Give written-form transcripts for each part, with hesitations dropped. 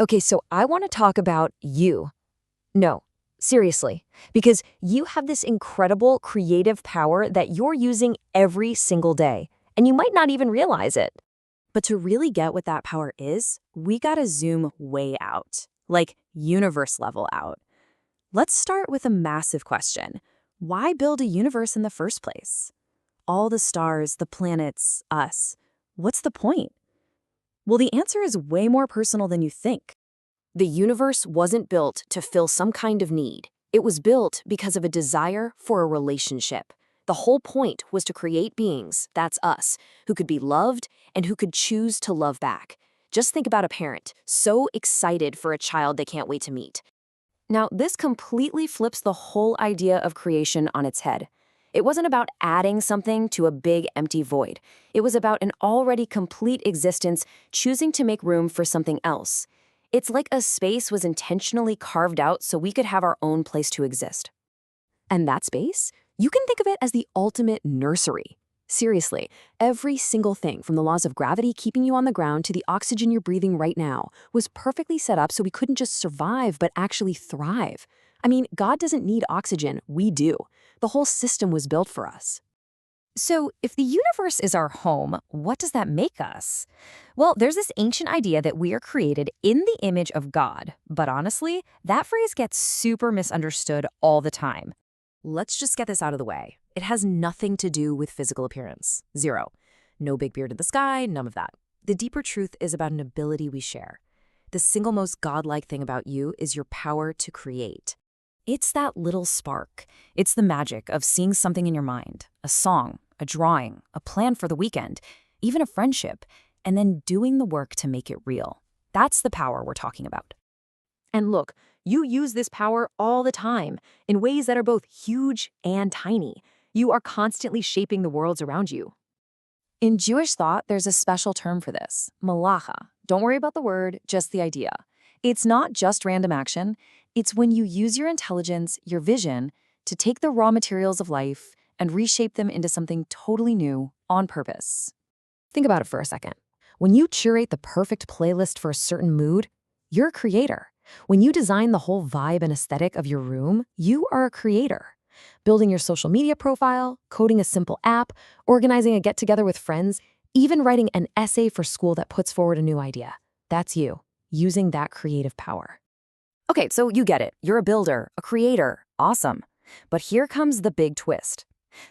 Okay, so I want to talk about you. No, seriously, because you have this incredible creative power that you're using every single day, and you might not even realize it. But to really get what that power is, we gotta zoom way out, like universe level out. Let's start with a massive question. Why build a universe in the first place? All the stars, the planets, us. What's the point? Well, the answer is way more personal than you think. The universe wasn't built to fill some kind of need. It was built because of a desire for a relationship. The whole point was to create beings, that's us, who could be loved and who could choose to love back. Just think about a parent, so excited for a child they can't wait to meet. Now, this completely flips the whole idea of creation on its head. It wasn't about adding something to a big empty void. It was about an already complete existence choosing to make room for something else. It's like a space was intentionally carved out so we could have our own place to exist. And that space? You can think of it as the ultimate nursery. Seriously, every single thing from the laws of gravity keeping you on the ground to the oxygen you're breathing right now was perfectly set up so we couldn't just survive but actually thrive. I mean, God doesn't need oxygen, we do. The whole system was built for us. So, if the universe is our home, what does that make us? Well, there's this ancient idea that we are created in the image of God, but honestly, that phrase gets super misunderstood all the time. Let's just get this out of the way. It has nothing to do with physical appearance. Zero. No big beard in the sky, none of that. The deeper truth is about an ability we share. The single most godlike thing about you is your power to create. It's that little spark. It's the magic of seeing something in your mind, a song, a drawing, a plan for the weekend, even a friendship, and then doing the work to make it real. That's the power we're talking about. And look, you use this power all the time, in ways that are both huge and tiny. You are constantly shaping the worlds around you. In Jewish thought, there's a special term for this, Melachah. Don't worry about the word, just the idea. It's not just random action. It's when you use your intelligence, your vision, to take the raw materials of life and reshape them into something totally new on purpose. Think about it for a second. When you curate the perfect playlist for a certain mood, you're a creator. When you design the whole vibe and aesthetic of your room, you are a creator. Building your social media profile, coding a simple app, organizing a get-together with friends, even writing an essay for school that puts forward a new idea. That's you, using that creative power. Okay, so you get it. You're a builder, a creator. Awesome. But here comes the big twist.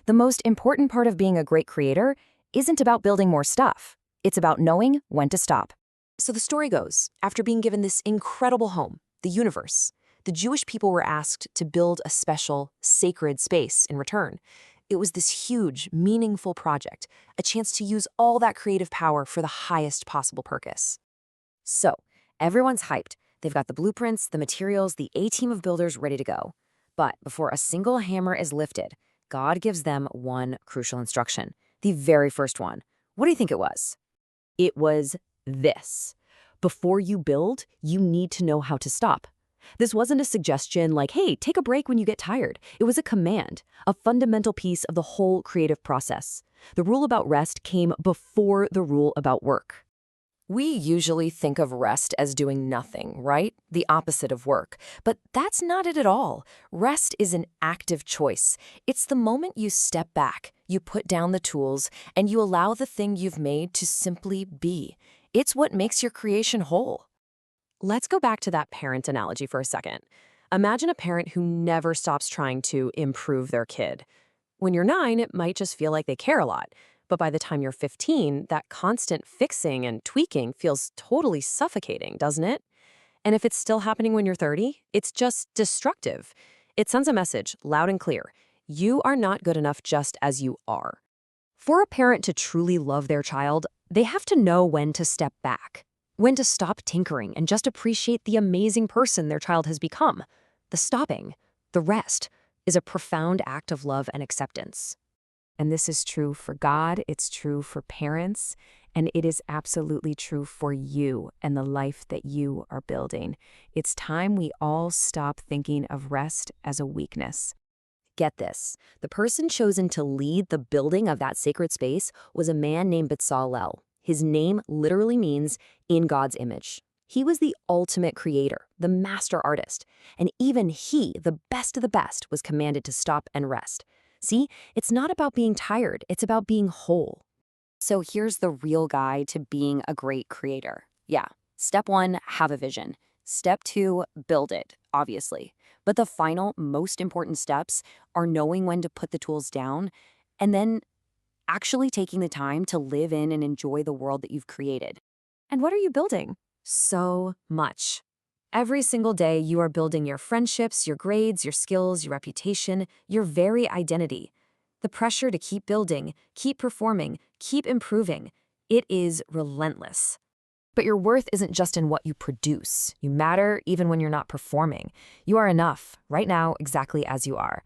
The most important part of being a great creator isn't about building more stuff. It's about knowing when to stop. So the story goes, after being given this incredible home, the universe, the Jewish people were asked to build a special, sacred space in return. It was this huge, meaningful project, a chance to use all that creative power for the highest possible purpose. So, everyone's hyped. They've got the blueprints, the materials, the A-team of builders ready to go. But before a single hammer is lifted, God gives them one crucial instruction, the very first one. What do you think it was? It was this. Before you build, you need to know how to stop. This wasn't a suggestion like, hey, take a break when you get tired. It was a command, a fundamental piece of the whole creative process. The rule about rest came before the rule about work. We usually think of rest as doing nothing, right? The opposite of work. But that's not it at all. Rest is an active choice. It's the moment you step back, you put down the tools, and you allow the thing you've made to simply be. It's what makes your creation whole. Let's go back to that parent analogy for a second. Imagine a parent who never stops trying to improve their kid. When you're 9, it might just feel like they care a lot. But by the time you're 15, that constant fixing and tweaking feels totally suffocating, doesn't it? And if it's still happening when you're 30, it's just destructive. It sends a message, loud and clear. You are not good enough just as you are. For a parent to truly love their child, they have to know when to step back, when to stop tinkering and just appreciate the amazing person their child has become. The stopping, the rest, is a profound act of love and acceptance. And this is true for God, it's true for parents, and it is absolutely true for you and the life that you are building. It's time we all stop thinking of rest as a weakness. Get this, the person chosen to lead the building of that sacred space was a man named Bezalel. His name literally means in God's image. He was the ultimate creator, the master artist, and even he, the best of the best, was commanded to stop and rest. See, it's not about being tired, it's about being whole. So here's the real guide to being a great creator. Yeah, step 1, have a vision. Step 2, build it, obviously. But the final, most important steps are knowing when to put the tools down and then actually taking the time to live in and enjoy the world that you've created. And what are you building? So much. Every single day, you are building your friendships, your grades, your skills, your reputation, your very identity. The pressure to keep building, keep performing, keep improving, it is relentless. But your worth isn't just in what you produce. You matter even when you're not performing. You are enough, right now, exactly as you are.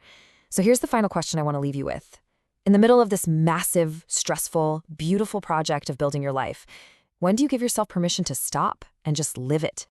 So here's the final question I want to leave you with. In the middle of this massive, stressful, beautiful project of building your life, when do you give yourself permission to stop and just live it?